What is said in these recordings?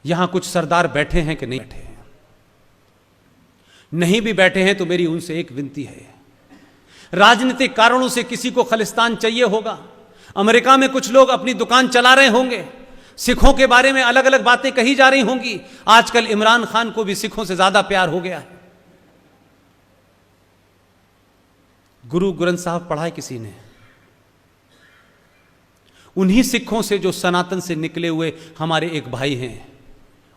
यहां कुछ सरदार बैठे हैं कि नहीं बैठे हैं? नहीं भी बैठे हैं तो मेरी उनसे एक विनती है, राजनीतिक कारणों से किसी को खालिस्तान चाहिए होगा, अमेरिका में कुछ लोग अपनी दुकान चला रहे होंगे, सिखों के बारे में अलग अलग बातें कही जा रही होंगी। आजकल इमरान खान को भी सिखों से ज्यादा प्यार हो गया है। गुरु ग्रंथ साहब पढ़ा है किसी ने? उन्हीं सिखों से जो सनातन से निकले हुए हमारे एक भाई हैं,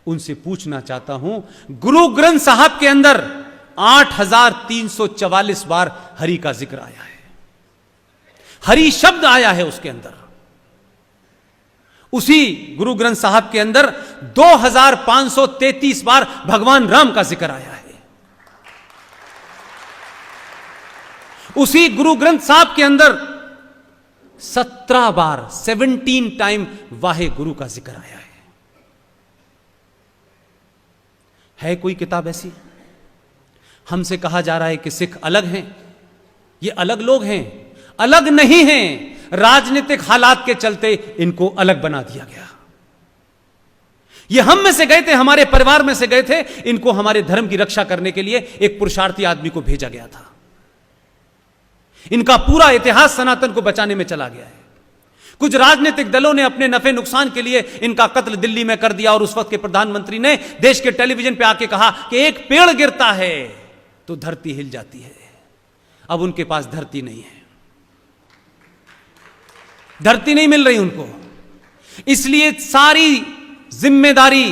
उनसे पूछना चाहता हूं, गुरु ग्रंथ साहब के अंदर 8344 बार हरि का जिक्र आया है, हरि शब्द आया है उसके अंदर। उसी गुरु ग्रंथ साहब के अंदर 2533 बार भगवान राम का जिक्र आया है। उसी गुरु ग्रंथ साहब के अंदर 17 बार 17 टाइम वाहे गुरु का जिक्र आया है कोई किताब ऐसी? हमसे कहा जा रहा है कि सिख अलग हैं, ये अलग लोग हैं। अलग नहीं हैं, राजनीतिक हालात के चलते इनको अलग बना दिया गया। ये हम में से गए थे, हमारे परिवार में से गए थे, इनको हमारे धर्म की रक्षा करने के लिए एक पुरुषार्थी आदमी को भेजा गया था। इनका पूरा इतिहास सनातन को बचाने में चला गया है। कुछ राजनीतिक दलों ने अपने नफे नुकसान के लिए इनका कत्ल दिल्ली में कर दिया और उस वक्त के प्रधानमंत्री ने देश के टेलीविजन पे आके कहा कि एक पेड़ गिरता है तो धरती हिल जाती है। अब उनके पास धरती नहीं है, धरती नहीं मिल रही उनको, इसलिए सारी जिम्मेदारी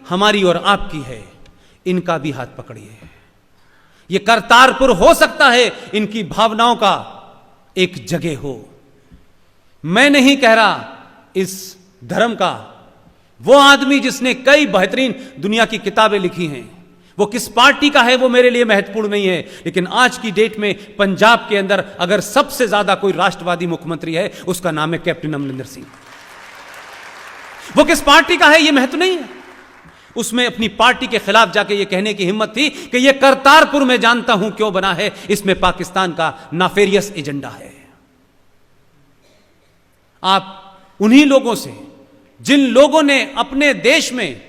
हमारी और आपकी है। इनका भी हाथ पकड़िए। यह करतारपुर हो सकता है इनकी भावनाओं का एक जगह हो। मैं नहीं कह रहा इस धर्म का वो आदमी जिसने कई बेहतरीन दुनिया की किताबें लिखी हैं, वो किस पार्टी का है वो मेरे लिए महत्वपूर्ण नहीं है, लेकिन आज की डेट में पंजाब के अंदर अगर सबसे ज्यादा कोई राष्ट्रवादी मुख्यमंत्री है, उसका नाम है कैप्टन अमरिंदर सिंह। वो किस पार्टी का है ये महत्व नहीं है। उसमें अपनी पार्टी के खिलाफ जाके ये कहने की हिम्मत थी कि ये करतारपुर मैं जानता हूं क्यों बना है, इसमें पाकिस्तान का नाफेरियस एजेंडा है। आप उन्हीं लोगों से, जिन लोगों ने अपने देश में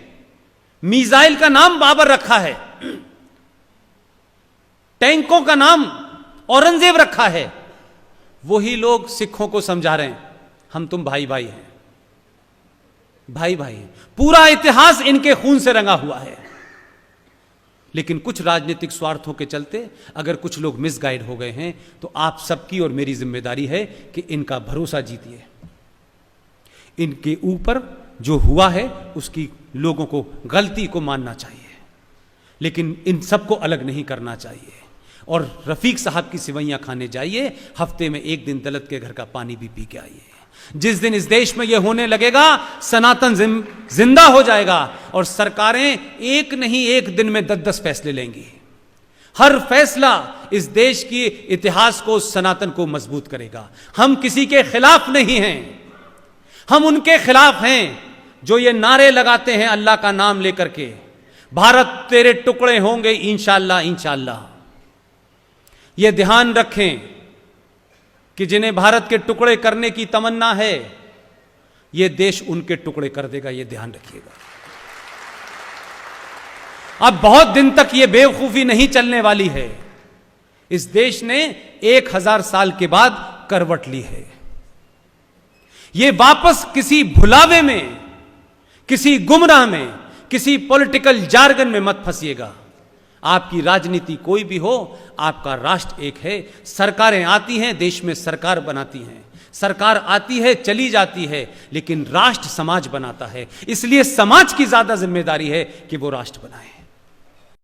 मिसाइल का नाम बाबर रखा है, टैंकों का नाम औरंगजेब रखा है, वही लोग सिखों को समझा रहे हैं हम तुम भाई भाई हैं, भाई भाई हैं। पूरा इतिहास इनके खून से रंगा हुआ है। लेकिन कुछ राजनीतिक स्वार्थों के चलते अगर कुछ लोग मिसगाइड हो गए हैं तो आप सबकी और मेरी जिम्मेदारी है कि इनका भरोसा जीतिए। इनके ऊपर जो हुआ है उसकी लोगों को गलती को मानना चाहिए, लेकिन इन सबको अलग नहीं करना चाहिए। और रफीक साहब की सिवैयां खाने जाइए, हफ्ते में एक दिन दलित के घर का पानी भी पी के आइए। जिस दिन इस देश में यह होने लगेगा, सनातन जिंदा हो जाएगा और सरकारें एक नहीं एक दिन में 10-10 फैसले लेंगी। हर फैसला इस देश के इतिहास को, सनातन को मजबूत करेगा। हम किसी के खिलाफ नहीं हैं, हम उनके खिलाफ हैं जो ये नारे लगाते हैं अल्लाह का नाम लेकर के, भारत तेरे टुकड़े होंगे इंशाअल्लाह इंशाअल्लाह। ये ध्यान रखें कि जिन्हें भारत के टुकड़े करने की तमन्ना है, ये देश उनके टुकड़े कर देगा, ये ध्यान रखिएगा। अब बहुत दिन तक ये बेवकूफी नहीं चलने वाली है। इस देश ने 1000 साल के बाद करवट ली है। ये वापस किसी भुलावे में, किसी गुमराह में, किसी पॉलिटिकल जार्गन में मत फंसिएगा। आपकी राजनीति कोई भी हो, आपका राष्ट्र एक है। सरकारें आती हैं, देश में सरकार बनाती हैं, सरकार आती है चली जाती है, लेकिन राष्ट्र समाज बनाता है। इसलिए समाज की ज्यादा जिम्मेदारी है कि वो राष्ट्र बनाए।